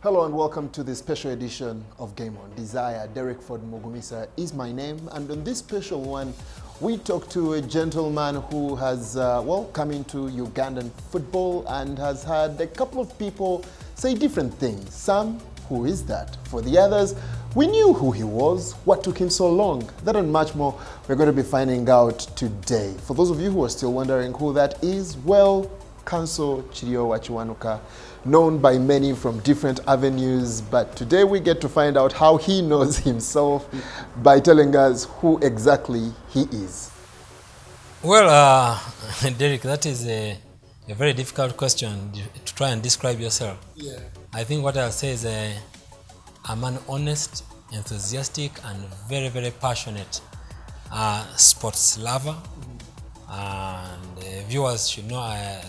Hello and welcome to this special edition of Game On. Desire, Derekford Mugumisa is my name, and on this special one, we talk to a gentleman who has, come into Ugandan football and has had a couple of people say different things. Some, who is that? For the others, we knew who he was, what took him so long. That and much more we're going to be finding out today. For those of you who are still wondering who that is, well, Council Kiryowa Kiwanuka, known by many from different avenues, but today we get to find out how he knows himself by telling us who exactly he is. Well, Derek, that is a very difficult question to try and describe yourself. Yeah. I think what I'll say is I'm an honest, enthusiastic, and very, very passionate sports lover. And viewers should know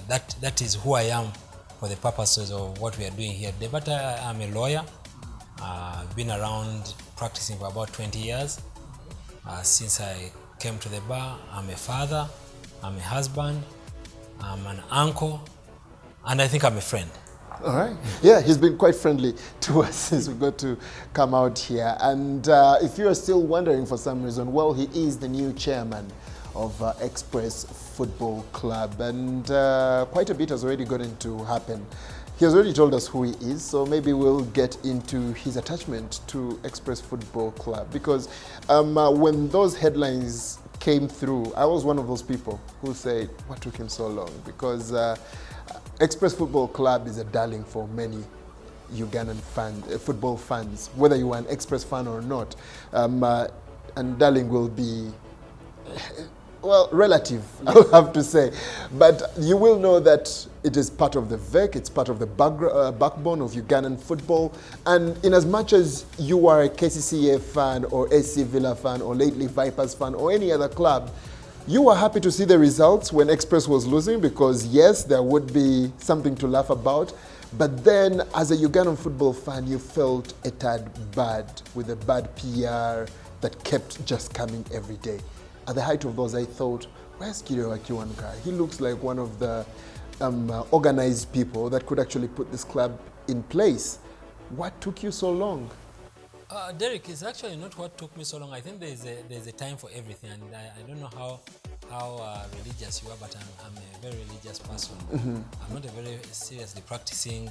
that is who I am for the purposes of what we are doing here today. But I'm a lawyer. I've been around practicing for about 20 years. Since I came to the bar, I'm a father, I'm a husband, I'm an uncle, and I think I'm a friend. All right. Yeah, he's been quite friendly to us since we got to come out here. And if you are still wondering for some reason, well, he is the new chairman of Express Football Club, and quite a bit has already gotten to happen. He has already told us who he is, so maybe we'll get into his attachment to Express Football Club, because when those headlines came through, I was one of those people who said, what took him so long? Because Express Football Club is a darling for many Ugandan football fans, whether you are an Express fan or not. And darling will be, well, relative, I'll have to say. But you will know that it is part of the VEC, it's part of the backbone of Ugandan football. And in as much as you are a KCCA fan or SC Villa fan or lately Vipers fan or any other club, you were happy to see the results when Express was losing, because yes, there would be something to laugh about. But then as a Ugandan football fan, you felt a tad bad with the bad PR that kept just coming every day. At the height of those, I thought, where's Kiryowa Kiwanuka? He looks like one of the organized people that could actually put this club in place. What took you so long? Derek, it's actually not what took me so long. I think there's a time for everything, and I don't know how religious you are, but I'm a very religious person. Mm-hmm. I'm not a very seriously practicing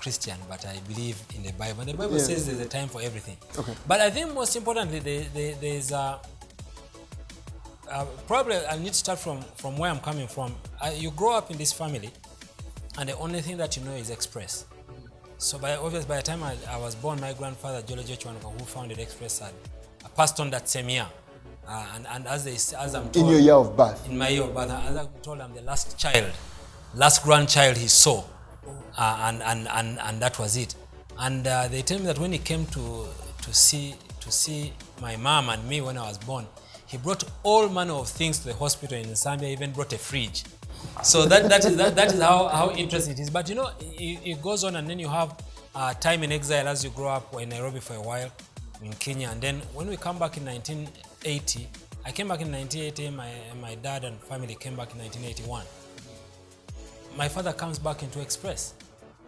Christian, but I believe in the Bible. And the Bible says there's a time for everything. Okay. But I think most importantly, there's probably I need to start from where I'm coming from. You grow up in this family, and the only thing that you know is Express. So by the time I was born, my grandfather, Kiryowa Kiwanuka, who founded Express, had passed on that same year. And as I'm told, in your year of birth? In my year of birth. As I'm told, I'm the last grandchild he saw. And that was it. And they tell me that when he came to see my mom and me when I was born, he brought all manner of things to the hospital in Zambia, even brought a fridge. So that is how interesting it is. But you know, it goes on, and then you have time in exile as you grow up in Nairobi for a while, in Kenya. And then when we come back in 1980, I came back in 1980, my dad and family came back in 1981. My father comes back into Express,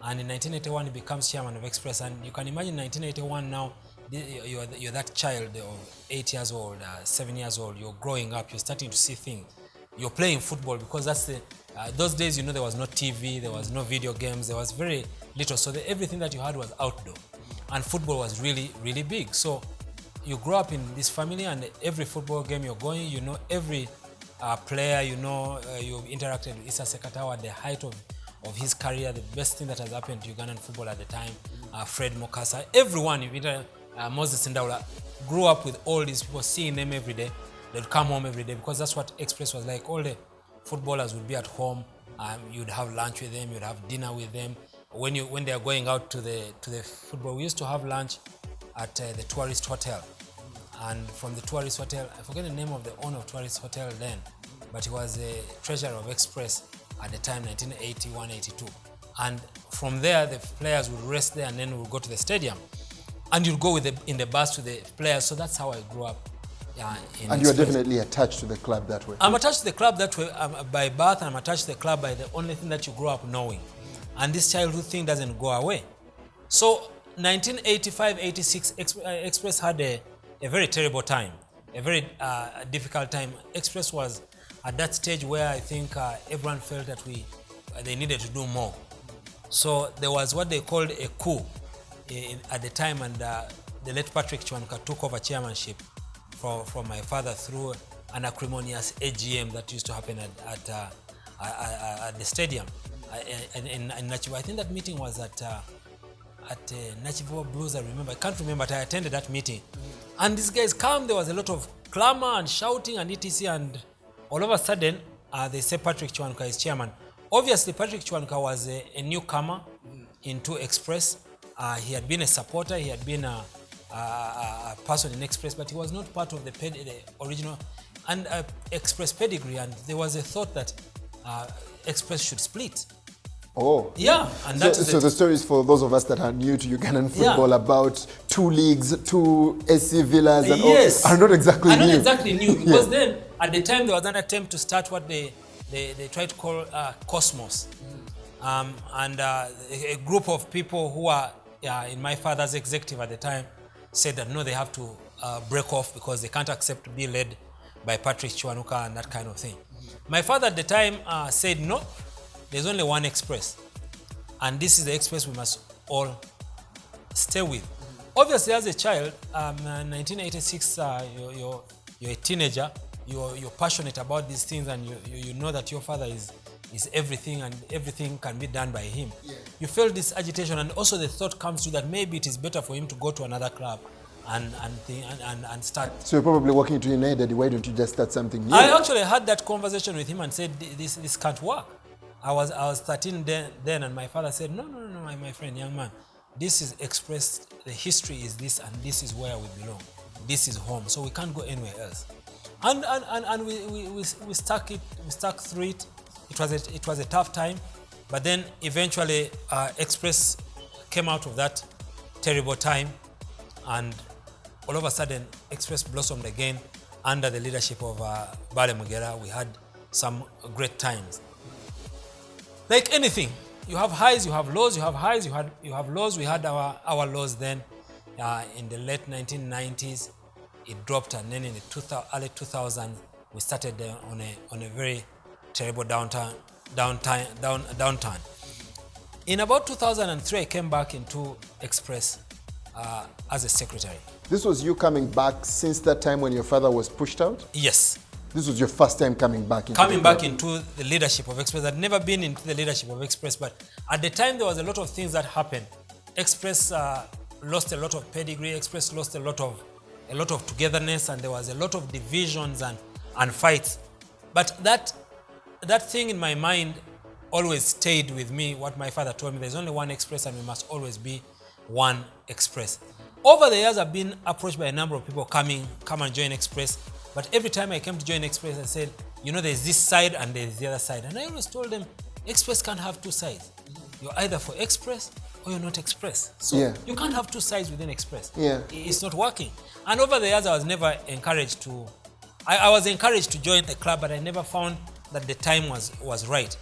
and in 1981 he becomes chairman of Express. And you can imagine 1981 now, you're that child of 8 years old, 7 years old, you're growing up, you're starting to see things. You're playing football, because that's those days, you know, there was no TV, there was no video games, there was very little. So everything that you had was outdoor, and football was really, really big. So you grow up in this family, and every football game you're going, you know every player, you know, you've interacted with Issa Sekatawa at the height of his career, the best thing that has happened to Ugandan football at the time, Fred Mokasa, everyone, Moses Ndaula, grew up with all these people, seeing them every day. They'd come home every day, because that's what Express was like. All the footballers would be at home. You'd have lunch with them. You'd have dinner with them. When they are going out to the football, we used to have lunch at the Tourist Hotel. And from the Tourist Hotel, I forget the name of the owner of Tourist Hotel then, but he was the treasurer of Express at the time, 1981, 82. And from there, the players would rest there, and then we'll go to the stadium. And you'll go in the bus to the players. So that's how I grew up. And you're definitely attached to the club that way? I'm attached to the club that way by birth, and I'm attached to the club by the only thing that you grow up knowing. And this childhood thing doesn't go away. So 1985-86, Express had a very terrible time, a very difficult time. Express was at that stage where I think everyone felt that they needed to do more. So there was what they called a coup at the time, and the late Patrick Kiwanuka took over chairmanship from my father through an acrimonious AGM that used to happen at the stadium in Nachivo. I think that meeting was at Nachivo Blues, I remember. I can't remember, but I attended that meeting. And these guys come, there was a lot of clamor and shouting and etc. And all of a sudden, they say Patrick Kiwanuka is chairman. Obviously, Patrick Kiwanuka was a newcomer into Express. He had been a supporter, he had been a person in Express, but he was not part of the original and Express pedigree. And there was a thought that Express should split. Oh. Yeah. And so the story is for those of us that are new to Ugandan football about two leagues, two SC Villas and all are not exactly new. Not exactly new because then at the time there was an attempt to start what they tried to call Cosmos. And a group of people who are in my father's executive at the time said that no, they have to break off because they can't accept to be led by Patrick Kiwanuka and that kind of thing. My father at the time said no, there's only one Express, and this is the Express we must all stay with. Obviously, as a child, 1986, you're a teenager, you're passionate about these things, and you know that your father is everything, and everything can be done by him. You feel this agitation, and also the thought comes to you that maybe it is better for him to go to another club and start. So you're probably walking to United, why don't you just start something new? I actually had that conversation with him and said this can't work. I was 13 then, and my father said, no, my friend, young man, this is Express, the history is this, and this is where we belong. This is home, so we can't go anywhere else. And we stuck through it. It was a tough time, but then eventually Express came out of that terrible time, and all of a sudden Express blossomed again under the leadership of Bale Mugera. We had some great times. Like anything, you have highs, you have lows, you have highs, you have lows. We had our lows then. In the late 1990s, it dropped, and then in the early 2000s, we started on a very terrible downturn. In about 2003, I came back into Express as a secretary. This was you coming back since that time when your father was pushed out? Yes. This was your first time coming back into the leadership of Express. I'd never been into the leadership of Express, but at the time there was a lot of things that happened. Express lost a lot of pedigree. Express lost a lot of togetherness, and there was a lot of divisions and fights. But that thing in my mind always stayed with me. What my father told me: there's only one Express, and we must always be one Express. Over the years, I've been approached by a number of people come and join Express. But every time I came to join Express, I said, there's this side and there's the other side. And I always told them, Express can't have two sides. You're either for Express or you're not Express. So you can't have two sides within Express. It's not working. And over the years, I was never encouraged to... I was encouraged to join the club, but I never found that the time was right.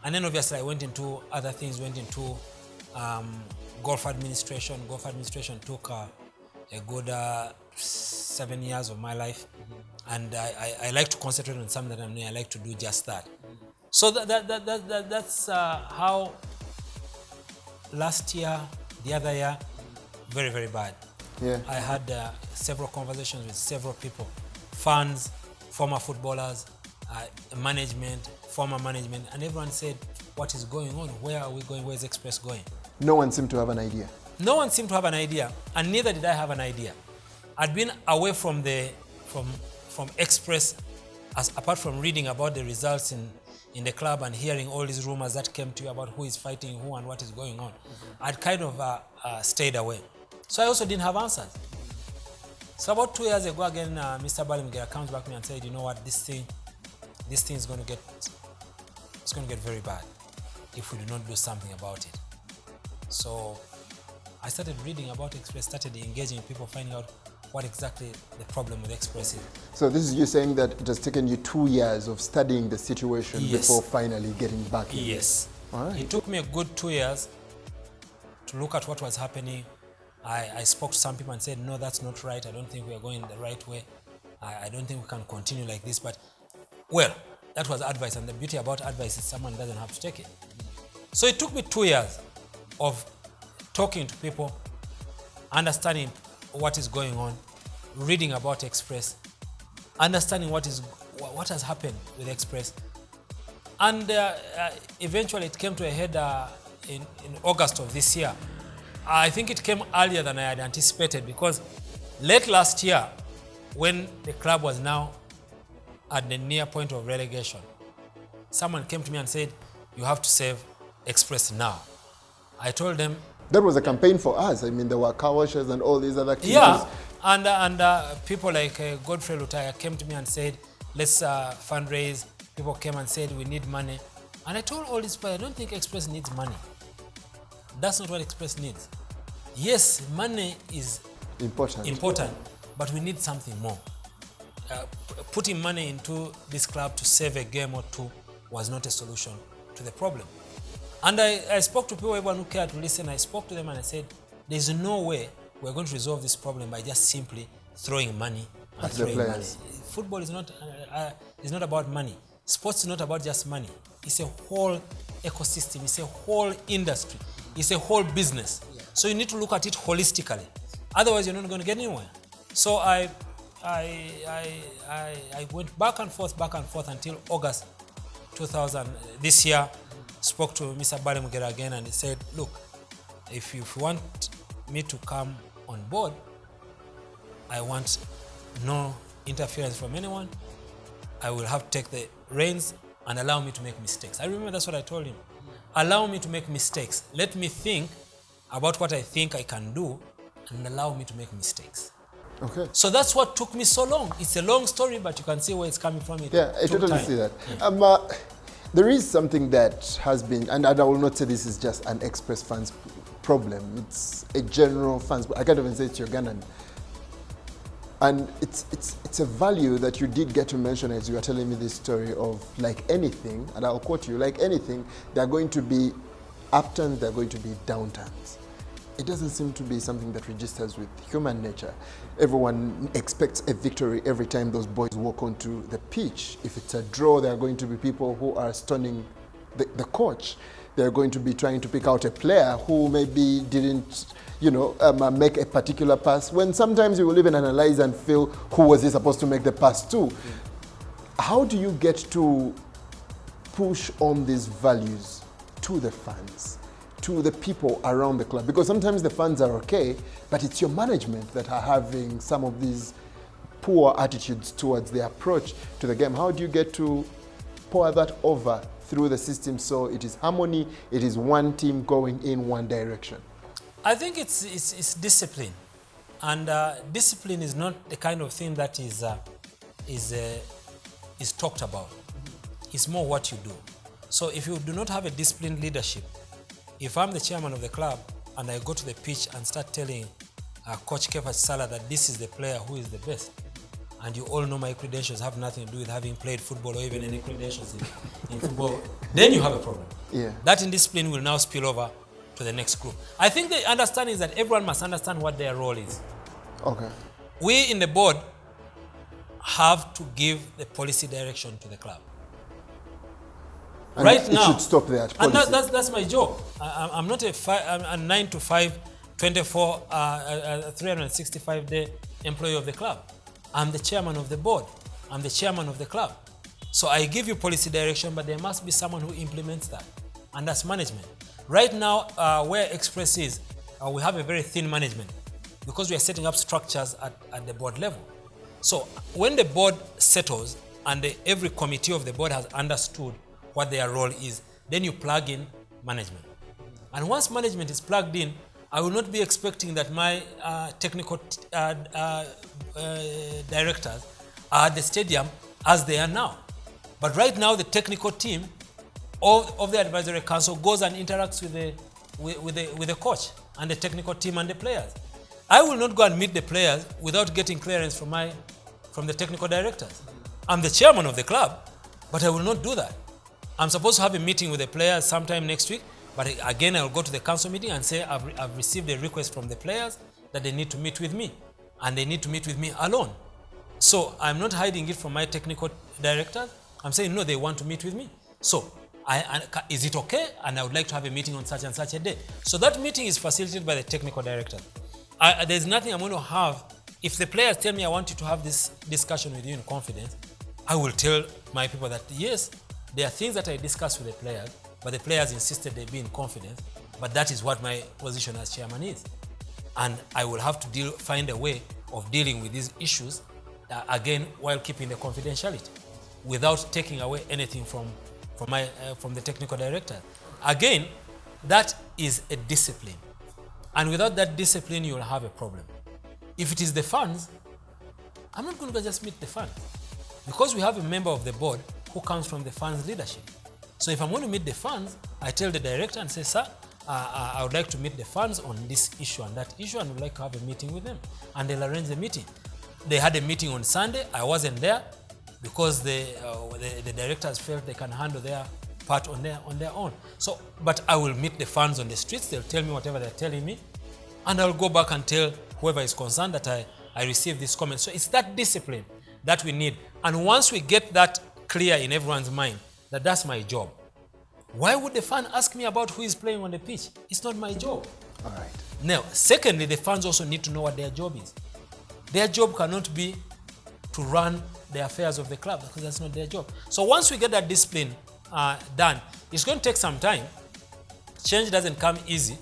And then obviously I went into other things, went into golf administration. Golf administration took a good 7 years of my life, and I like to concentrate on something that I'm doing. I like to do just that. So that's how last year, the other year, very, very bad. I had several conversations with several people, fans, former footballers, management, former management, and everyone said, what is going on? Where are we going? Where is Express going? No one seemed to have an idea. No one seemed to have an idea, and neither did I have an idea. I'd been away from Express, apart from reading about the results in the club and hearing all these rumors that came to you about who is fighting who and what is going on. I'd kind of stayed away. So I also didn't have answers. So about 2 years ago again, Mr. Balimgera comes back to me and said, you know what, this thing is going to get very bad if we do not do something about it. So I started reading about Express, started engaging people, finding out what exactly the problem with Express is. So this is you saying that it has taken you 2 years of studying the situation before finally getting back in. Yes. All right. It took me a good 2 years to to look at what was happening. I spoke to some people and said, no, that's not right. I don't think we are going the right way. I don't think we can continue like this. But, well, that was advice. And the beauty about advice is someone doesn't have to take it. So it took me 2 years of talking to people, understanding what is going on, reading about Express, understanding what has happened with Express. And eventually it came to a head in August of this year. I think it came earlier than I had anticipated, because late last year, when the club was now at the near point of relegation, someone came to me and said, you have to save Express now. I told them... That was a campaign for us. I mean, there were car washes and all these other activities. Yeah, and people like Godfrey Lutaya came to me and said, let's fundraise. People came and said, we need money. And I told all these people, I don't think Express needs money. That's not what Express needs. Yes, money is important, but we need something more. Putting money into this club to save a game or two was not a solution to the problem. And I spoke to people, everyone who cared to listen. I spoke to them and I said, there's no way we're going to resolve this problem by just simply throwing money and throwing money. Football is not about money. Sports is not about just money. It's a whole ecosystem. It's a whole industry. It's a whole business. Yeah. So you need to look at it holistically. Otherwise, you're not going to get anywhere. So I went back and forth until August 2000 this year. Spoke to Mr. Balemugera again, and he said, look, if you want me to come on board, I want no interference from anyone. I will have to take the reins and allow me to make mistakes. I remember that's what I told him. Allow me to make mistakes. Let me think about what I think I can do and allow me to make mistakes. Okay. So that's what took me so long. It's a long story, but you can see where it's coming from. Yeah, I totally see that. Yeah. There is something that has been, and I will not say this is just an Express fans problem. It's a general fans, I can't even say it's Ugandan. And it's a value that you did get to mention as you were telling me this story of, like anything, and I'll quote you, like anything, there are going to be upturns, there are going to be downturns. It doesn't seem to be something that registers with human nature. Everyone expects a victory every time those boys walk onto the pitch. If it's a draw, there are going to be people who are stoning the coach. They're going to be trying to pick out a player who maybe didn't, make a particular pass, when sometimes you will even analyze and feel, who was he supposed to make the pass to? How do you get to push on these values to the fans, to the people around the club? Because sometimes the fans are okay, but it's your management that are having some of these poor attitudes towards the approach to the game. How do you get to pour that over through the system so it is harmony, it is one team going in one direction? I think it's discipline, and discipline is not the kind of thing that is talked about. It's more what you do. So if you do not have a disciplined leadership, if I'm the chairman of the club and I go to the pitch and start telling Coach Kefa Chisala that this is the player who is the best, and you all know my credentials have nothing to do with having played football or even any credentials in football, then you have a problem. Yeah. That indiscipline will now spill over to the next group. I think the understanding is that everyone must understand what their role is. Okay. We in the board have to give the policy direction to the club. And right now, it should stop there. And that's my job. I'm not a 9 to 5, 24, 365-day employee of the club. I'm the chairman of the board. I'm the chairman of the club. So I give you policy direction, but there must be someone who implements that, and that's management. Right now, where Express is, we have a very thin management because we are setting up structures at the board level. So when the board settles and every committee of the board has understood what their role is, then you plug in management. And once management is plugged in, I will not be expecting that my technical directors are at the stadium as they are now. But right now, the technical team of the advisory council goes and interacts with the coach and the technical team and the players. I will not go and meet the players without getting clearance from the technical directors. I'm the chairman of the club, but I will not do that. I'm supposed to have a meeting with the players sometime next week. But again, I'll go to the council meeting and say, I've received a request from the players that they need to meet with me, and they need to meet with me alone. So I'm not hiding it from my technical directors. I'm saying, no, they want to meet with me. So is it okay? And I would like to have a meeting on such and such a day. So that meeting is facilitated by the technical director. There's nothing I'm going to have. If the players tell me I want you to have this discussion with you in confidence, I will tell my people that yes, there are things that I discuss with the players, but the players insisted they be in confidence, but that is what my position as chairman is. And I will have to find a way of dealing with these issues, again, while keeping the confidentiality, without taking away anything from the technical director. Again, that is a discipline. And without that discipline, you will have a problem. If it is the funds, I'm not going to just meet the funds, because we have a member of the board who comes from the funds leadership. So if I'm going to meet the funds, I tell the director and say, sir, I would like to meet the funds on this issue and that issue, and would like to have a meeting with them. And they'll arrange the meeting. They had a meeting on Sunday. I wasn't there because the directors felt they can handle their part on their own. So, but I will meet the funds on the streets. They'll tell me whatever they're telling me, and I'll go back and tell whoever is concerned that I received this comment. So it's that discipline that we need. And once we get that clear in everyone's mind that that's my job, why would the fan ask me about who is playing on the pitch? It's not my job. All right. Now, secondly, the fans also need to know what their job is. Their job cannot be to run the affairs of the club, because that's not their job. So once we get that discipline done, it's going to take some time. Change doesn't come easy,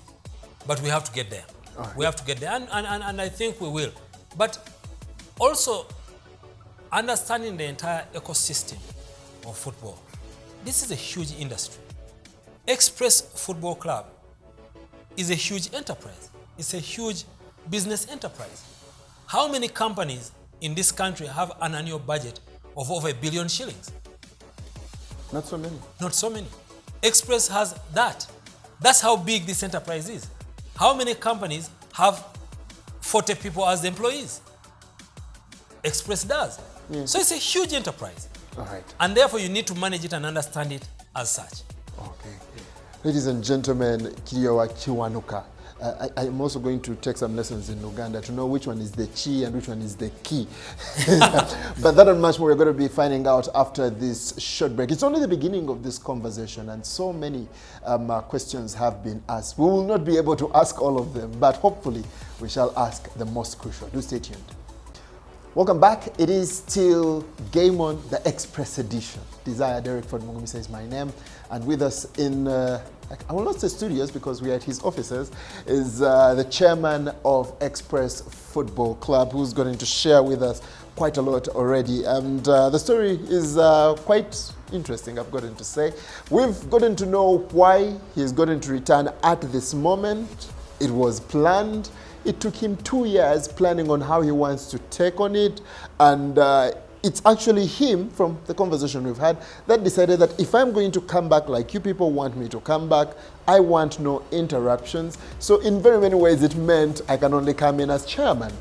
but we have to get there. Right. We have to get there, and I think we will. But also, understanding the entire ecosystem of football. This is a huge industry. Express Football Club is a huge enterprise. It's a huge business enterprise. How many companies in this country have an annual budget of over £1 billion shillings? Not so many. Not so many. Express has that. That's how big this enterprise is. How many companies have 40 people as employees? Express does. Yes. So it's a huge enterprise. All right. And therefore you need to manage it and understand it as such. Okay. Ladies and gentlemen, Kiryowa Kiwanuka. I'm also going to take some lessons in Uganda to know which one is the chi and which one is the ki. But that and much more we're going to be finding out after this short break. It's only the beginning of this conversation, and so many questions have been asked. We will not be able to ask all of them, but hopefully we shall ask the most crucial. Do stay tuned. Welcome back. It is still Game On, the Express edition. Desire Derekford Mugumisa is my name, and with us in I will not say studios because we are at his offices, is the chairman of Express Football Club, who's going to share with us quite a lot already. And the story is quite interesting, I've gotten to say. We've gotten to know why he's gotten to return at this moment. It was planned. It took him 2 years planning on how he wants to take on it. And it's actually him, from the conversation we've had, that decided that if I'm going to come back like you people want me to come back, I want no interruptions. So in very many ways, it meant I can only come in as chairman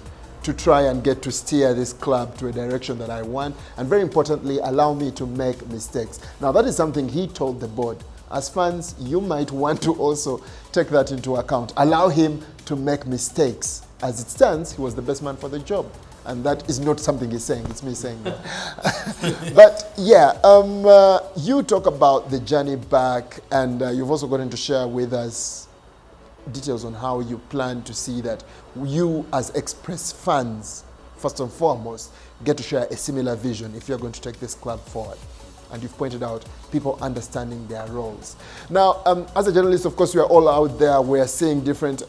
to try and get to steer this club to a direction that I want. And very importantly, allow me to make mistakes. Now, that is something he told the board. As fans, you might want to also take that into account. Allow him to make mistakes. As it stands, he was the best man for the job. And that is not something he's saying, it's me saying that. But yeah, you talk about the journey back, and you've also gotten to share with us details on how you plan to see that you as Express fans, first and foremost, get to share a similar vision if you're going to take this club forward. And you've pointed out people understanding their roles. Now, as a journalist, of course, we are all out there. We are seeing different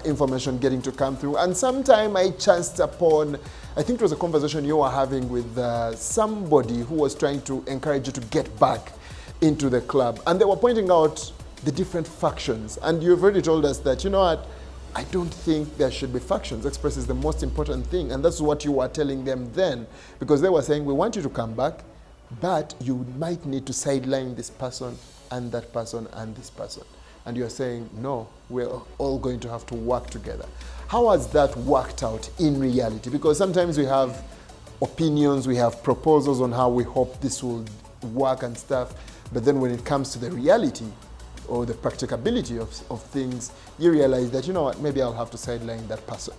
information getting to come through. And sometime I chanced upon, I think it was a conversation you were having with somebody who was trying to encourage you to get back into the club. And they were pointing out the different factions. And you've already told us that, you know what, I don't think there should be factions. Express is the most important thing. And that's what you were telling them then. Because they were saying, we want you to come back, but you might need to sideline this person and that person and this person. And you're saying, no, we're all going to have to work together. How has that worked out in reality? Because sometimes we have opinions, we have proposals on how we hope this will work and stuff. But then when it comes to the reality, or the practicability of things, you realize that, you know what, maybe I'll have to sideline that person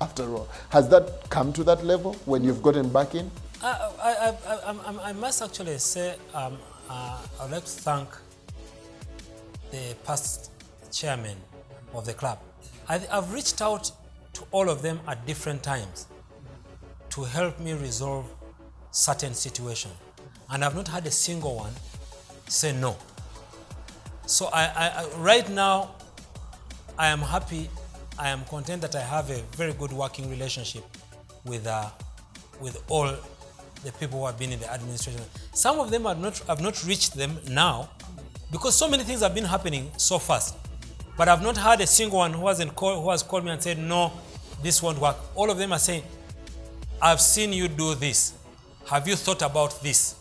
after all. Has that come to that level when you've gotten back in? I must actually say I would like to thank the past chairman of the club. I've reached out to all of them at different times to help me resolve certain situations, and I've not had a single one say no. So I right now I am happy, I am content that I have a very good working relationship with all the people who have been in the administration. Some of them have not reached them now because so many things have been happening so fast. But I've not had a single one who has called me and said, no, this won't work. All of them are saying, I've seen you do this. Have you thought about this?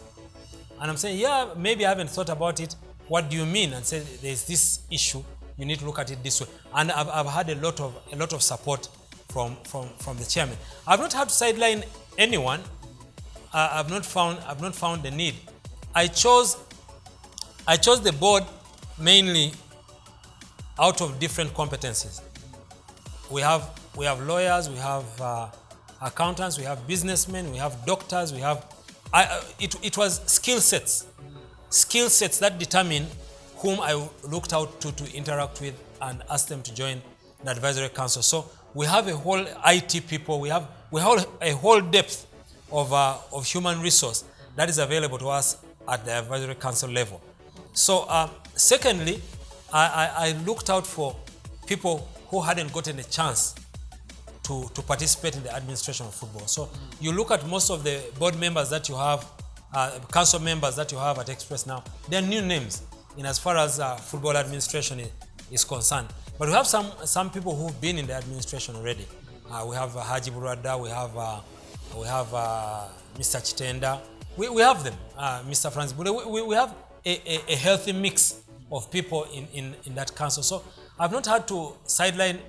And I'm saying, yeah, maybe I haven't thought about it. What do you mean? And say, there's this issue. You need to look at it this way. And I've had a lot of support from the chairman. I've not had to sideline anyone. I've not found the need. I chose the board mainly out of different competencies. We have lawyers, we have accountants, we have businessmen, we have doctors, we have. It was skill sets that determine whom I looked out to interact with and ask them to join the advisory council. So we have a whole IT people. We have a whole depth of human resource that is available to us at the advisory council level. So secondly, I looked out for people who hadn't gotten a chance to participate in the administration of football. So you look at most of the board members that you have, council members that you have at Express now, they're new names in as far as football administration is concerned. But we have some people who've been in the administration already. We have Haji Burada, we have Mr. Chitenda, we have them, Mr. Franz Bude. We have a healthy mix of people in that council. So I've not had to sideline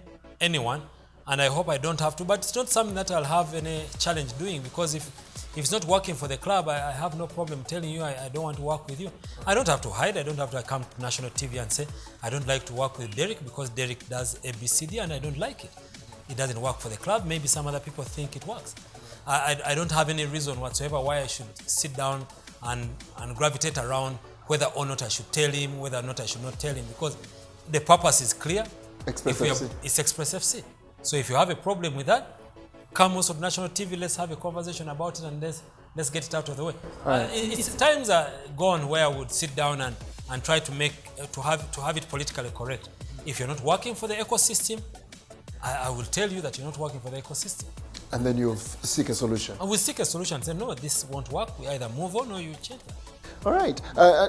anyone, and I hope I don't have to, but it's not something that I'll have any challenge doing, because if it's not working for the club, I have no problem telling you I don't want to work with you. I don't have to hide. I don't have to come to national TV and say I don't like to work with Derek because Derek does ABCD and I don't like it. It doesn't work for the club. Maybe some other people think it works. I don't have any reason whatsoever why I should sit down and gravitate around whether or not I should tell him, whether or not I should not tell him, because the purpose is clear. Express FC. It's Express FC. So if you have a problem with that, come also to national TV, let's have a conversation about it and let's get it out of the way. Times are gone where I would sit down and try to have it politically correct. If you're not working for the ecosystem, I will tell you that you're not working for the ecosystem. And then you'll seek a solution. And we'll seek a solution and say, no, this won't work. We either move on or you change that. All right.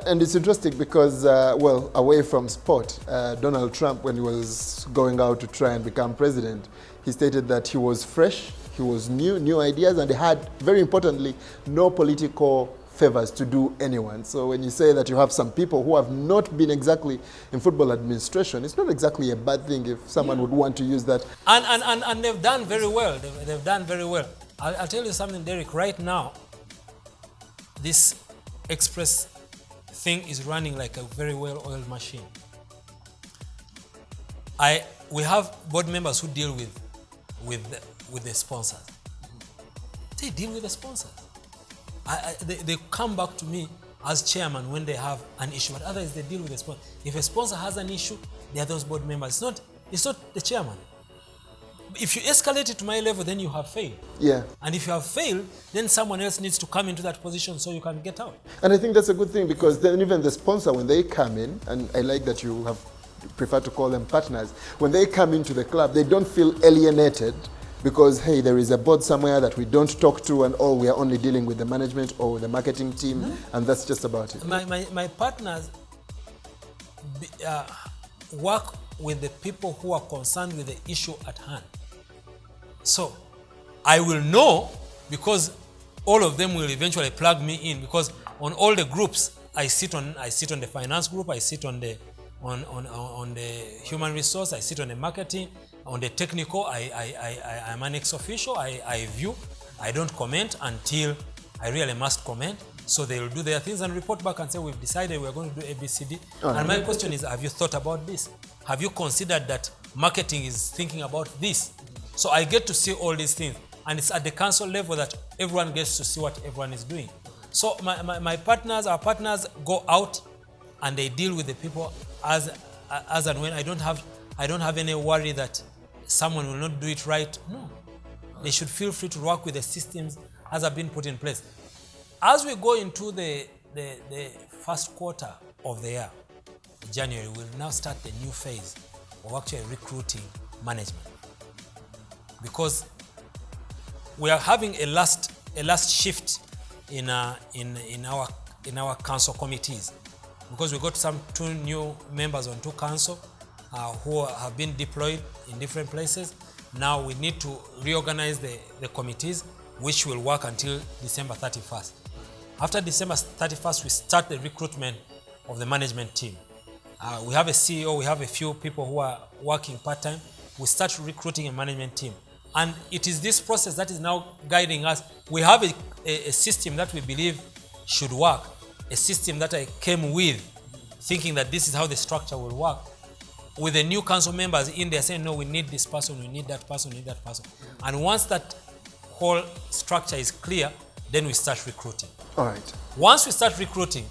And it's interesting because, well, away from sport, Donald Trump, when he was going out to try and become president, he stated that he was fresh, he was new ideas, and he had, very importantly, no political favors to do anyone. So when you say that you have some people who have not been exactly in football administration, it's not exactly a bad thing if someone would want to use that. And they've done very well. They've done very well. I'll tell you something, Derek. Right now, this Express thing is running like a very well-oiled machine. We have board members who deal with the sponsors. They deal with the sponsors. They come back to me as chairman when they have an issue, but others they deal with the sponsor. If a sponsor has an issue, they are those board members. It's not the chairman. If you escalate it to my level, then you have failed. Yeah. And if you have failed, then someone else needs to come into that position so you can get out. And I think that's a good thing, because then even the sponsor, when they come in, and I like that you have prefer to call them partners, when they come into the club, they don't feel alienated because, hey, there is a board somewhere that we don't talk to and we are only dealing with the management or the marketing team, and that's just about it. My partners work with the people who are concerned with the issue at hand. So I will know, because all of them will eventually plug me in, because on all the groups I sit on the finance group, I sit on the human resource, I sit on the marketing, on the technical, I'm an ex officio, I view, I don't comment until I really must comment. So they will do their things and report back and say, we've decided we're going to do ABCD. Oh, and my question is, have you thought about this? Have you considered that marketing is thinking about this? So I get to see all these things. And it's at the council level that everyone gets to see what everyone is doing. So my partners, our partners go out and they deal with the people as and when. I don't have any worry that someone will not do it right. No. They should feel free to work with the systems as have been put in place. As we go into the first quarter of the year, January, we'll now start the new phase of actually recruiting management. Because we are having a last shift in our council committees, because we got two new members on two council who have been deployed in different places. Now we need to reorganize the committees, which will work until December 31st. After December 31st, we start the recruitment of the management team. We have a CEO, we have a few people who are working part-time. We start recruiting a management team. And it is this process that is now guiding us. We have a system that we believe should work, a system that I came with, thinking that this is how the structure will work. With the new council members in there saying, no, we need this person, we need that person, we need that person. And once that whole structure is clear, then we start recruiting. All right. Once we start recruiting,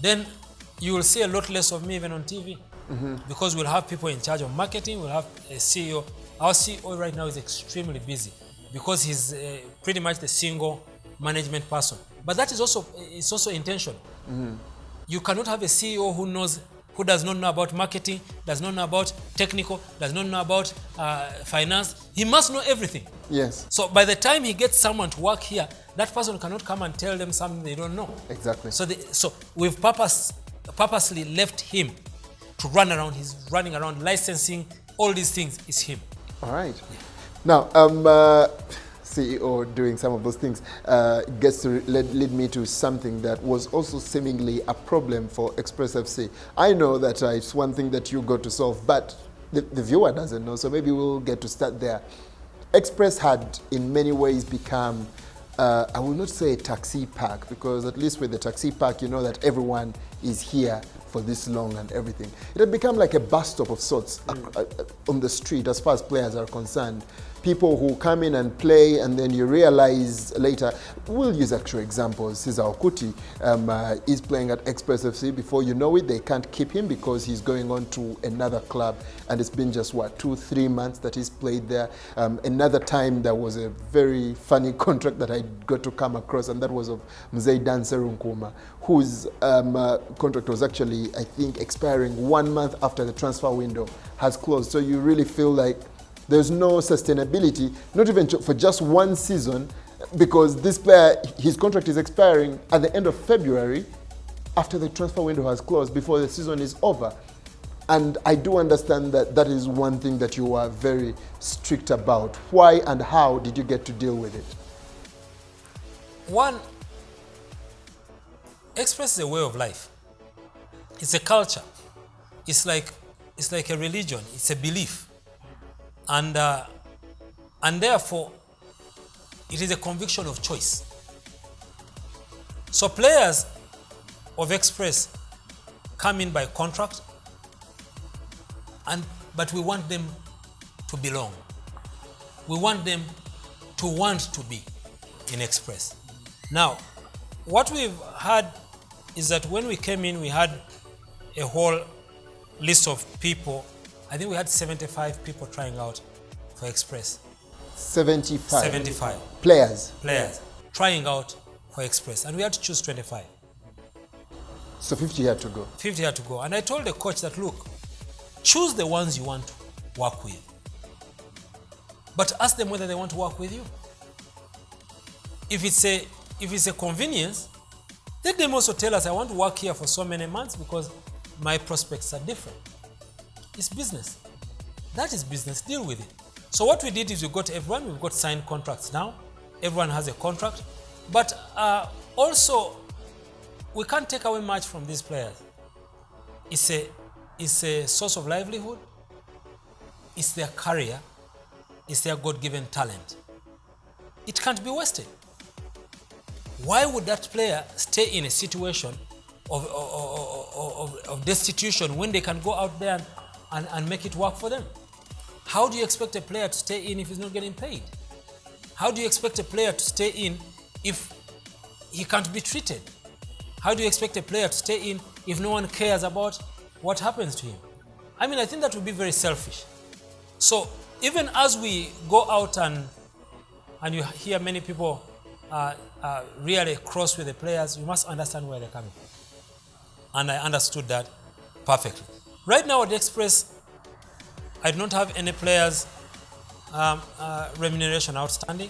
then you will see a lot less of me even on TV. Because we'll have people in charge of marketing, we'll have a CEO. Our CEO right now is extremely busy because he's pretty much the single management person. But that is also intentional. You cannot have a CEO who does not know about marketing, does not know about technical, does not know about finance. He must know everything. Yes. So by the time he gets someone to work here, that person cannot come and tell them something they don't know. Exactly. So we've purposely left him to run around. He's running around, licensing, all these things is him. All right. Now, CEO doing some of those things gets to lead me to something that was also seemingly a problem for Express FC. I know that it's one thing that you got to solve, but the viewer doesn't know, so maybe we'll get to start there. Express had in many ways become, I will not say a taxi park, because at least with the taxi park, you know that everyone is here for this long and everything. It had become like a bus stop of sorts on the street as far as players are concerned. People who come in and play, and then you realize later, we'll use actual examples. Cesar Okuti is playing at Express FC. Before you know it, they can't keep him because he's going on to another club, and it's been just, 2-3 months that he's played there. Another time, there was a very funny contract that I got to come across, and that was of Mzee Dan Serunkuma, whose contract was actually, I think, expiring 1 month after the transfer window has closed. So you really feel like there's no sustainability, not even for just one season, because this player, his contract is expiring at the end of February after the transfer window has closed, before the season is over. And I do understand that that is one thing that you are very strict about. Why and how did you get to deal with it? One, Express is a way of life. It's a culture. It's like a religion. It's a belief. And therefore, it is a conviction of choice. So players of Express come in by contract, but we want them to belong. We want them to want to be in Express. Now, what we've had is that when we came in, we had a whole list of people. I think we had 75 people trying out for Express. 75? 75. Players trying out for Express. And we had to choose 25. So 50 had to go? 50 had to go. And I told the coach that, look, choose the ones you want to work with. But ask them whether they want to work with you. If it's a convenience, let them also tell us, I want to work here for so many months because my prospects are different. It's business. That is business. Deal with it. So what we did is we got everyone. We've got signed contracts now. Everyone has a contract. But also, we can't take away much from these players. It's a source of livelihood. It's their career. It's their God-given talent. It can't be wasted. Why would that player stay in a situation of destitution when they can go out there and make it work for them? How do you expect a player to stay in if he's not getting paid? How do you expect a player to stay in if he can't be treated? How do you expect a player to stay in if no one cares about what happens to him? I mean, I think that would be very selfish. So even as we go out and you hear many people really cross with the players, you must understand where they're coming from. And I understood that perfectly. Right now at Express, I do not have any players' remuneration outstanding.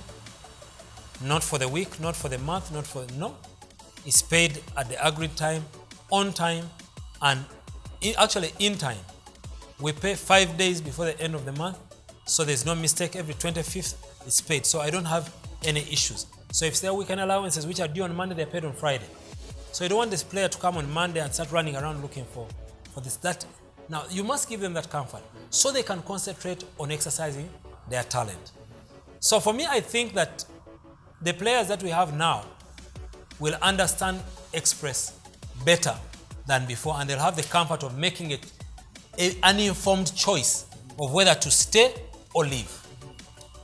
Not for the week, not for the month, no. It's paid at the agreed time, on time, and actually in time. We pay 5 days before the end of the month, so there's no mistake. Every 25th it's paid, so I don't have any issues. So if there are weekend allowances which are due on Monday, they're paid on Friday. So you don't want this player to come on Monday and start running around looking for this, that. Now, you must give them that comfort so they can concentrate on exercising their talent. So for me, I think that the players that we have now will understand Express better than before, and they'll have the comfort of making it an informed choice of whether to stay or leave.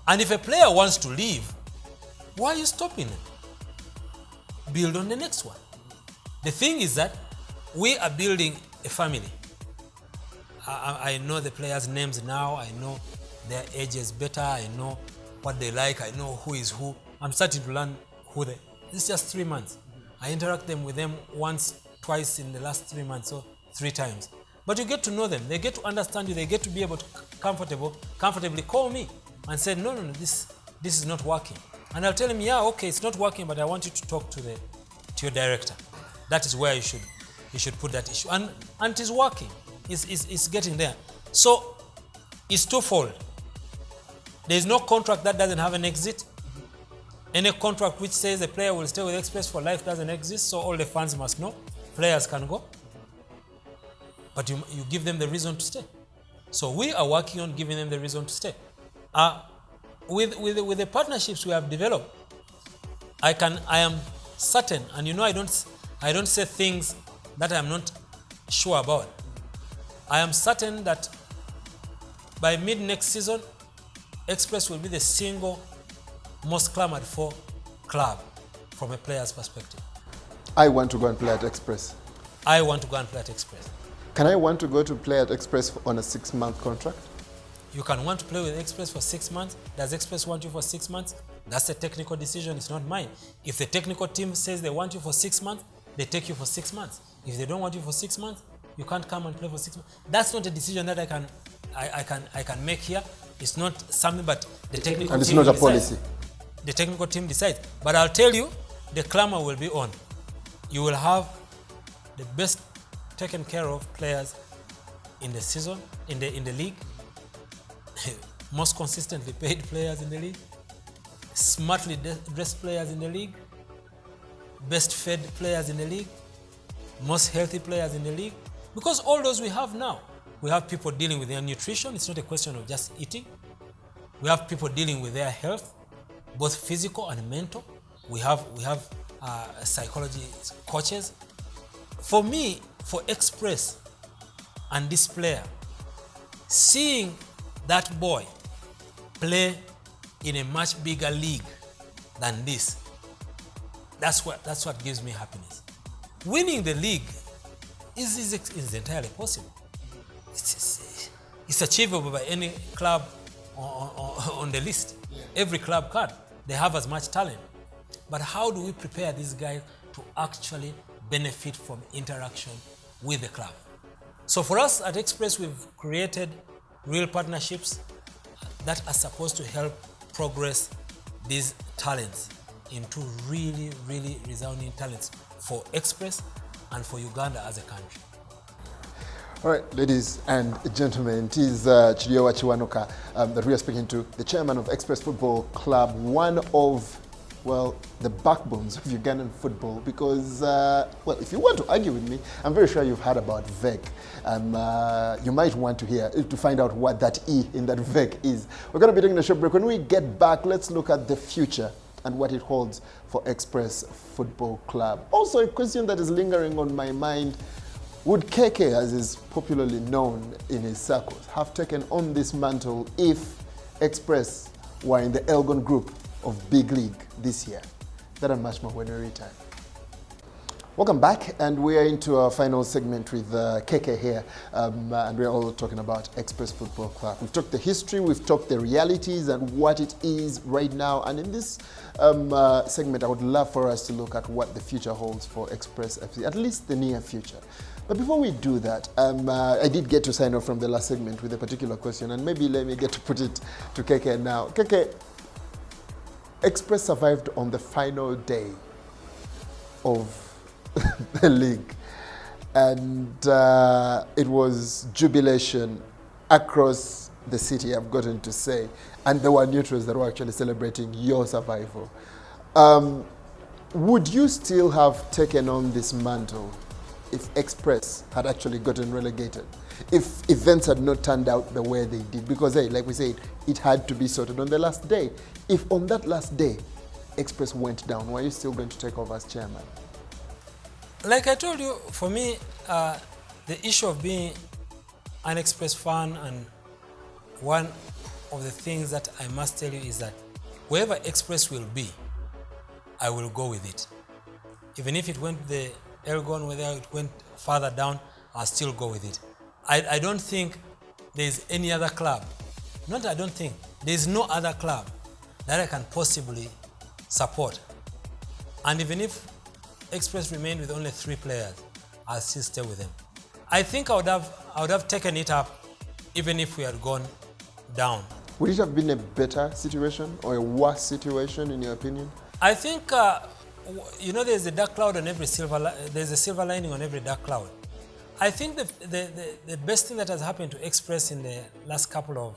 And if a player wants to leave, why are you stopping him? Build on the next one. The thing is that we are building a family. I know the players' names now. I know their ages better. I know what they like. I know who is who. I'm starting to learn who they. It's just 3 months. I interact with them once, twice in the last 3 months, so 3 times. But you get to know them. They get to understand you. They get to be able to comfortably call me and say, no, this is not working. And I'll tell him, yeah, okay, it's not working, but I want you to talk to your director. That is where you should put that issue. And it is working. It's getting there. So it's twofold. There is no contract that doesn't have an exit. Any contract which says the player will stay with Express for life doesn't exist, so all the fans must know. Players can go. But you give them the reason to stay. So we are working on giving them the reason to stay. With the partnerships we have developed, I am certain, and I don't say things that I'm not sure about. I am certain that by mid next season, Express will be the single most clamored for club from a player's perspective. I want to go and play at Express. I want to go and play at Express. Can I want to go to play at Express on a 6-month contract? You can want to play with Express for 6 months. Does Express want you for 6 months? That's a technical decision, it's not mine. If the technical team says they want you for 6 months, they take you for 6 months. If they don't want you for 6 months, you can't come and play for 6 months. That's not a decision that I can make here. It's not something, but the technical team and it's not a policy. The technical team decides. But I'll tell you, the clamor will be on. You will have the best taken care of players in the season, in the league, most consistently paid players in the league, smartly dressed players in the league, best fed players in the league, most healthy players in the league. Because all those we have now, we have people dealing with their nutrition. It's not a question of just eating. We have people dealing with their health, both physical and mental. We have psychology coaches. For me, for Express and this player, seeing that boy play in a much bigger league than this, that's what gives me happiness. Winning the league is entirely possible. It's achievable by any club on the list. Yeah. Every club can. They have as much talent. But how do we prepare these guys to actually benefit from interaction with the club? So for us at Express, we've created real partnerships that are supposed to help progress these talents into really, really resounding talents for Express and for Uganda as a country. All right, ladies and gentlemen, it is Kiryowa Kiwanuka that we are speaking to, the chairman of Express Football Club, one of, well, the backbones of Ugandan football, because, well, if you want to argue with me, I'm very sure you've heard about VEC. You might want to find out what that E in that VEC is. We're going to be taking a short break. When we get back, let's look at the future and what it holds for Express Football Club. Also, a question that is lingering on my mind: would KK, as is popularly known in his circles, have taken on this mantle if Express were in the Elgon group of Big League this year? That and much more when we return. Welcome back, and we are into our final segment with KK here, and we're all talking about Express Football Club. We've talked the history, we've talked the realities and what it is right now, and in this segment I would love for us to look at what the future holds for Express FC, at least the near future. But before we do that, I did get to sign off from the last segment with a particular question, and maybe let me get to put it to KK now. KK, Express survived on the final day of the league, and it was jubilation across the city, I've gotten to say, and there were neutrals that were actually celebrating your survival. Would you still have taken on this mantle if Express had actually gotten relegated, if events had not turned out the way they did? Because, hey, like we said, it had to be sorted on the last day. If on that last day Express went down, were you still going to take over as chairman? Like I told you, for me, the issue of being an Express fan, and one of the things that I must tell you is that wherever Express will be, I will go with it. Even if it went the Elgon, whether it went further down, I'll still go with it. I don't think there's any other club, there's no other club that I can possibly support. And even if Express remained with only 3 players, I'll still stay with them. I think I would have taken it up even if we had gone down. Would it have been a better situation or a worse situation in your opinion? I think, there's a dark cloud on every there's a silver lining on every dark cloud. I think the best thing that has happened to Express in the last couple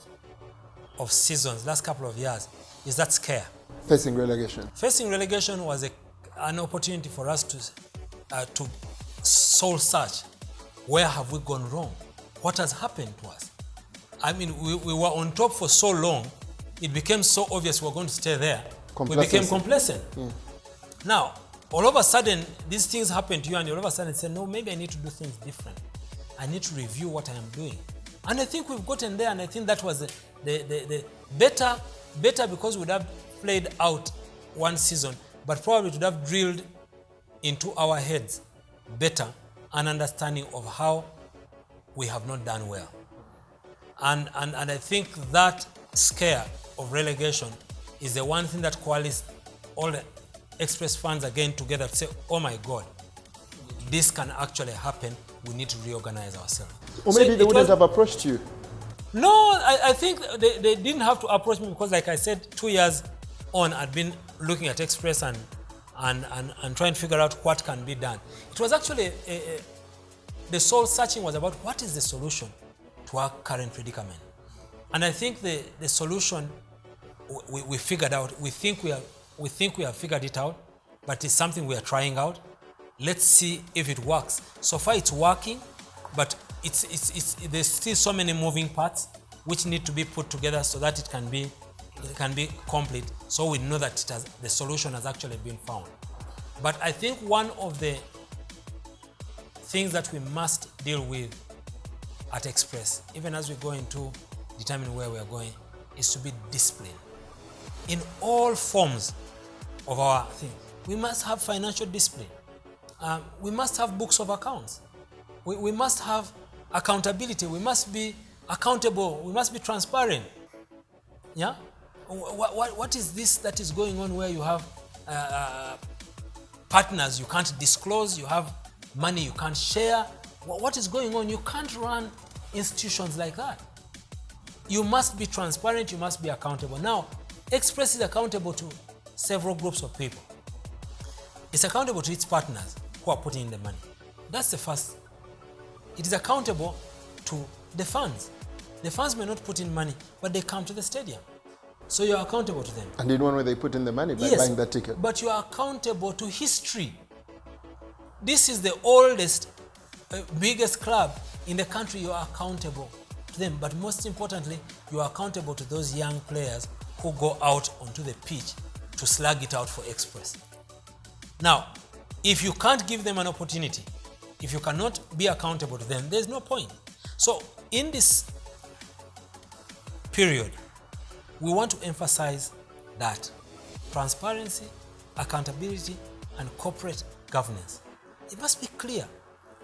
of seasons, last couple of years, is that scare. Facing relegation. Facing relegation was an opportunity for us to soul search. Where have we gone wrong? What has happened to us? I mean, we were on top for so long, it became so obvious we were going to stay there. We became complacent. Yeah. Now, all of a sudden, these things happen to you, and you all of a sudden say, no, maybe I need to do things different. I need to review what I am doing. And I think we've gotten there, and I think that was the better because we would have played out one season, but probably it would have drilled into our heads better an understanding of how we have not done well. And I think that scare of relegation is the one thing that coalesced all the Express fans again together to say, oh my God, this can actually happen. We need to reorganize ourselves. Or maybe they wouldn't have approached you. No, I think they didn't have to approach me because, like I said, 2 years on, I'd been looking at Express and trying to figure out what can be done. It was actually, the soul searching was about what is the solution to our current predicament. And I think the solution we figured out. We think we have figured it out, but it's something we are trying out. Let's see if it works. So far it's working, but there's still so many moving parts which need to be put together so that it can be complete, so we know that the solution has actually been found. But I think one of the things that we must deal with at Express, even as we go into determining where we are going, is to be disciplined in all forms of our thing. We must have financial discipline. We must have books of accounts. We must have accountability. We must be accountable. We must be transparent. Yeah? What is this that is going on where you have partners you can't disclose, you have money you can't share? What is going on? You can't run institutions like that. You must be transparent, you must be accountable. Now, Express is accountable to several groups of people. It's accountable to its partners who are putting in the money. That's the first. It is accountable to the fans. The fans may not put in money, but they come to the stadium. So you're accountable to them. And in one way they put in the money by buying the ticket. But you are accountable to history. This is the oldest, biggest club in the country. You are accountable to them. But most importantly, you are accountable to those young players who go out onto the pitch to slug it out for Express. Now, if you can't give them an opportunity, if you cannot be accountable to them, there's no point. So in this period, we want to emphasize that transparency, accountability, and corporate governance. It must be clear.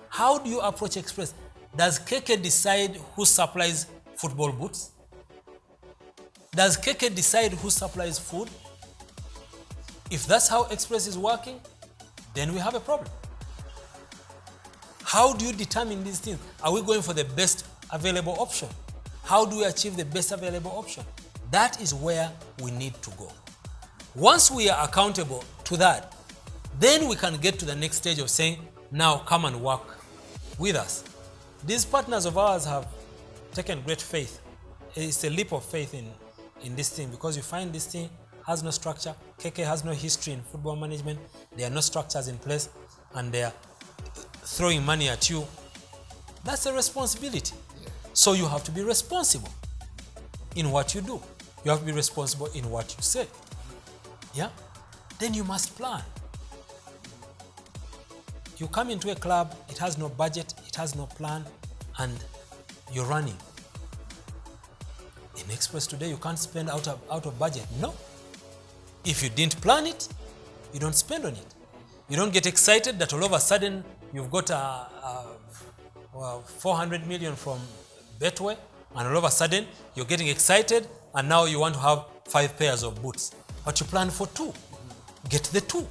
How do you approach Express? Does KK decide who supplies football boots? Does KK decide who supplies food? If that's how Express is working, then we have a problem. How do you determine these things? Are we going for the best available option? How do we achieve the best available option? That is where we need to go. Once we are accountable to that, then we can get to the next stage of saying, now come and work with us. These partners of ours have taken great faith. It's a leap of faith in this thing, because you find this thing has no structure. KK has no history in football management. There are no structures in place, and they are throwing money at you. That's a responsibility. So you have to be responsible in what you do. You have to be responsible in what you say. Yeah? Then you must plan. You come into a club, it has no budget, it has no plan, and you're running. In Express today, you can't spend out of budget. No. If you didn't plan it, you don't spend on it. You don't get excited that all of a sudden you've got 400 million from Betway, and all of a sudden you're getting excited and now you want to have 5 pairs of boots. But you planned for 2. Get the 2.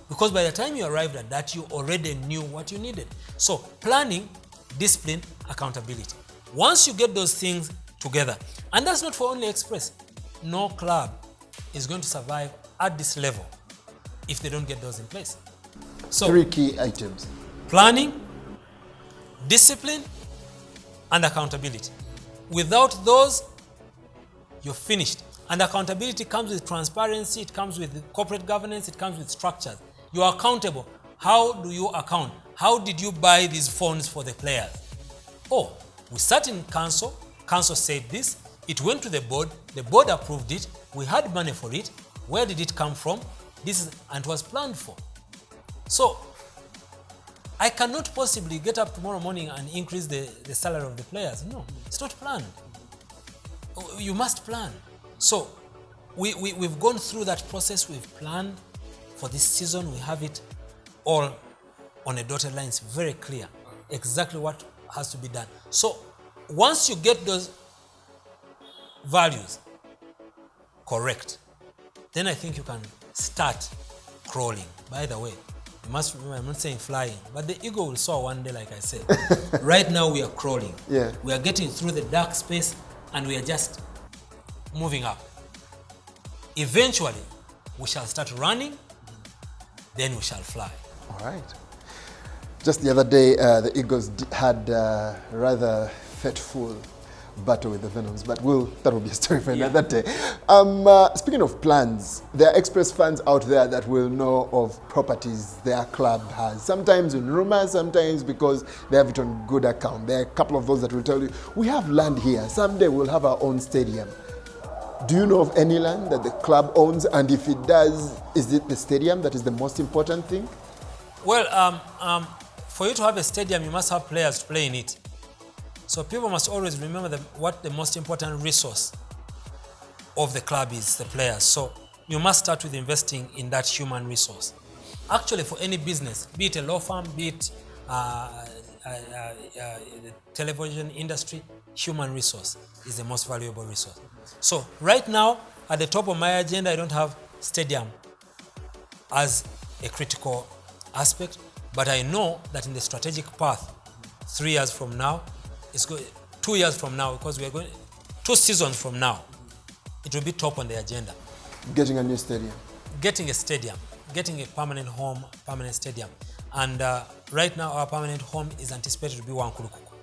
Because by the time you arrived at that, you already knew what you needed. So planning, discipline, accountability. Once you get those things together, and that's not for only Express, no club is going to survive at this level if they don't get those in place. So 3 key items: planning, discipline, and accountability. Without those, you're finished. And accountability comes with transparency, it comes with corporate governance, it comes with structures. You are accountable. How do you account? How did you buy these phones for the players? Oh, we sat in council said this, it went to the board approved it, we had money for it, where did it come from? And it was planned for. So, I cannot possibly get up tomorrow morning and increase the salary of the players. No, it's not planned. You must plan. So, we've gone through that process, we've planned for this season, we have it all on a dotted line. It's very clear exactly what has to be done. So, once you get those values correct, then I think you can start crawling. By the way, you must remember, I'm not saying flying, but the eagle will soar one day, like I said. Right now we are crawling. Yeah. We are getting through the dark space and we are just moving up. Eventually, we shall start running, then we shall fly. All right. Just the other day, the Eagles had a rather fateful battle with the Venoms, but that will be a story for another day. Speaking of plans, there are Express fans out there that will know of properties their club has. Sometimes in rumors, sometimes because they have it on good account. There are a couple of those that will tell you, we have land here. Someday we'll have our own stadium. Do you know of any land that the club owns? And if it does, is it the stadium that is the most important thing? Well, for you to have a stadium, you must have players to play in it. So people must always remember what the most important resource of the club is, the players. So you must start with investing in that human resource. Actually, for any business, be it a law firm, be it the television industry, human resource is the most valuable resource. So right now, at the top of my agenda, I don't have stadium as a critical aspect, but I know that in the strategic path, 3 years from now, 2 years from now, because we are going 2 seasons from now, it will be top on the agenda. Getting a new stadium. Getting a stadium, getting a permanent home, permanent stadium. And right now our permanent home is anticipated to be Wankulukuku.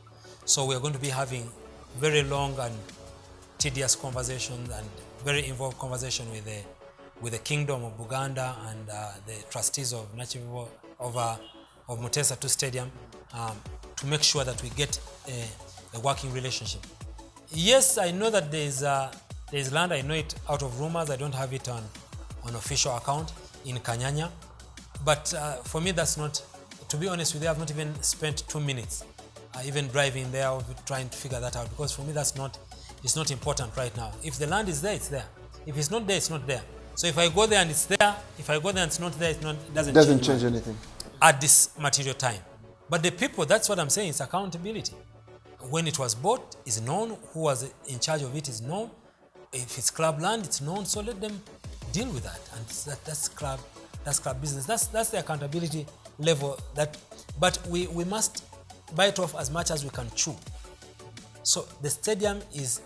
So we are going to be having very long and tedious conversations and very involved conversation with the Kingdom of Buganda and the trustees of Nachivivo of Mutesa 2 Stadium to make sure that we get a working relationship. Yes, I know that there is land. I know it out of rumors. I don't have it on official account in Kanyanya. But for me, that's not, to be honest with you, I've not even spent 2 minutes even driving there or trying to figure that out, because for me it's not important right now. If the land is there, it's there. If it's not there, it's not there. So if I go there and it's there, if I go there and it's not there, it doesn't change anything at this material time. But the people, that's what I'm saying, it's accountability. When it was bought, is known. Who was in charge of it is known. If it's club land, it's known. So let them deal with that. And that's club business. That's the accountability level. But we must bite off as much as we can chew. So the stadium is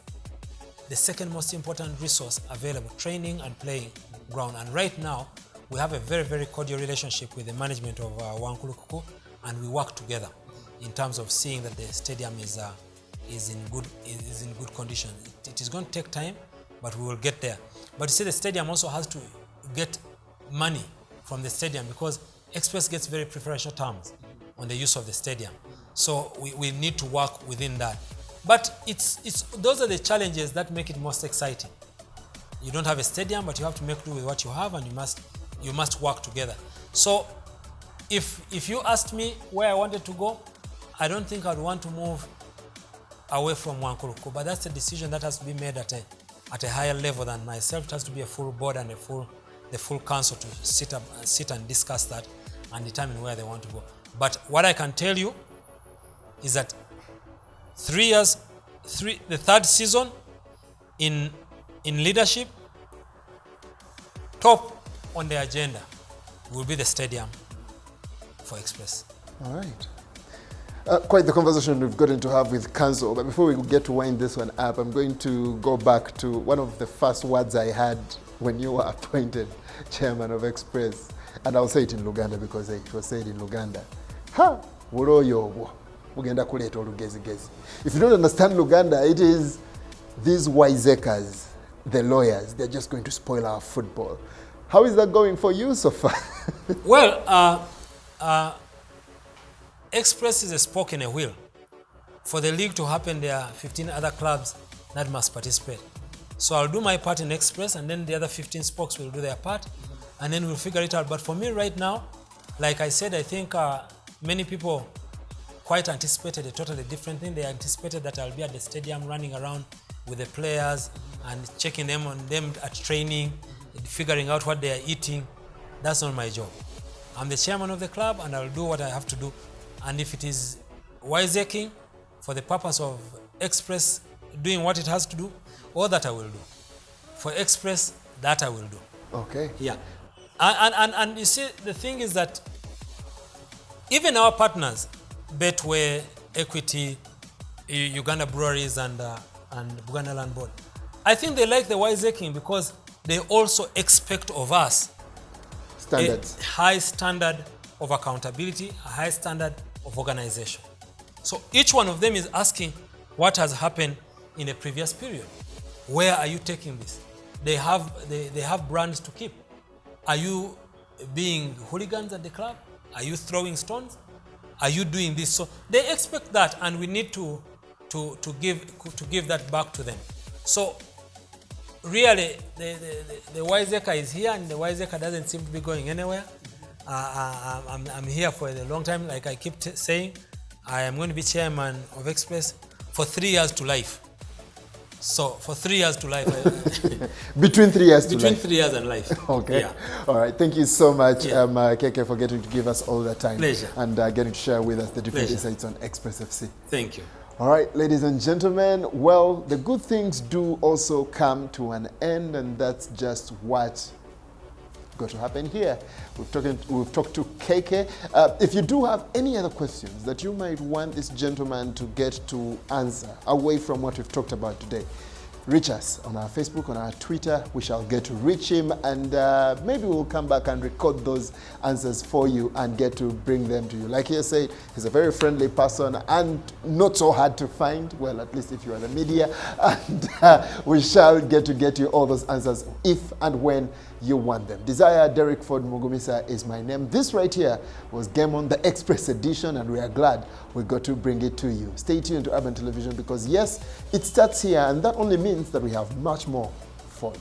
the second most important resource available, training and playing ground. And right now, we have a very, very cordial relationship with the management of Wankulukuku, and we work together in terms of seeing that the stadium is in good condition. It is going to take time, but we will get there. But you see, the stadium also has to get money from the stadium, because Express gets very preferential terms on the use of the stadium. So we need to work within that. But those are the challenges that make it most exciting. You don't have a stadium, but you have to make do with what you have, and you must work together. So if you asked me where I wanted to go, I don't think I'd want to move away from Wankulukuku, but that's a decision that has to be made at a higher level than myself. It has to be a full board and the full council to sit and discuss that and determine where they want to go. But what I can tell you is that the third season in leadership, top on the agenda will be the stadium for Express. All right. Quite the conversation we've gotten to have with council, but before we get to wind this one up, I'm going to go back to one of the first words I had when you were appointed chairman of Express, and I'll say it in Luganda because it was said in Luganda. Ha! Wuroyo ugenda kuleta olugezigezi. If you don't understand Luganda, it is these wiseacres, the lawyers, they're just going to spoil our football. How is that going for you so far? Well, Express is a spoke in a wheel. For the league to happen, there are 15 other clubs that must participate. So I'll do my part in Express, and then the other 15 spokes will do their part, and then we'll figure it out. But for me right now, like I said, I think many people quite anticipated a totally different thing. They anticipated that I'll be at the stadium running around with the players and checking them on them at training, figuring out what they are eating. That's not my job. I'm the chairman of the club, and I'll do what I have to do. And if it is wisecking for the purpose of Express doing what it has to do, all that I will do. For Express, that I will do. Okay. Yeah. And you see, the thing is that even our partners, Betway, Equity, Uganda Breweries, and Buganda Land Board, I think they like the wisecking because they also expect of us standards. A high standard of accountability, a high standard of organization. So each one of them is asking what has happened in a previous period. Where are you taking this? They have brands to keep. Are you being hooligans at the club? Are you throwing stones? Are you doing this? So they expect that, and we need to give that back to them. So really, the wiseacre is here, and the wiseacre doesn't seem to be going anywhere. I'm here for a long time. Like I keep saying, I am going to be chairman of Express for 3 years to life. So for 3 years to life. Between 3 years to life. Between 3 years and life. Okay. Yeah. All right. Thank you so much, Yeah. KK, for getting to give us all the time. Pleasure. And getting to share with us the different Pleasure. insights on Express FC. Thank you. All right, ladies and gentlemen, well, the good things do also come to an end, and that's just what got to happen here. We've talked to KK. If you do have any other questions that you might want this gentleman to get to answer away from what we've talked about today, reach us on our Facebook, on our Twitter. We shall get to reach him, and maybe we'll come back and record those answers for you and get to bring them to you. Like he said, he's a very friendly person and not so hard to find, well, at least if you are the media, and we shall get you all those answers if and when you want them. Desire Derekford Mugumisa is my name. This right here was Game On, the Express edition, and we are glad we got to bring it to you. Stay tuned to Urban Television because yes, it starts here, and that only means that we have much more for you.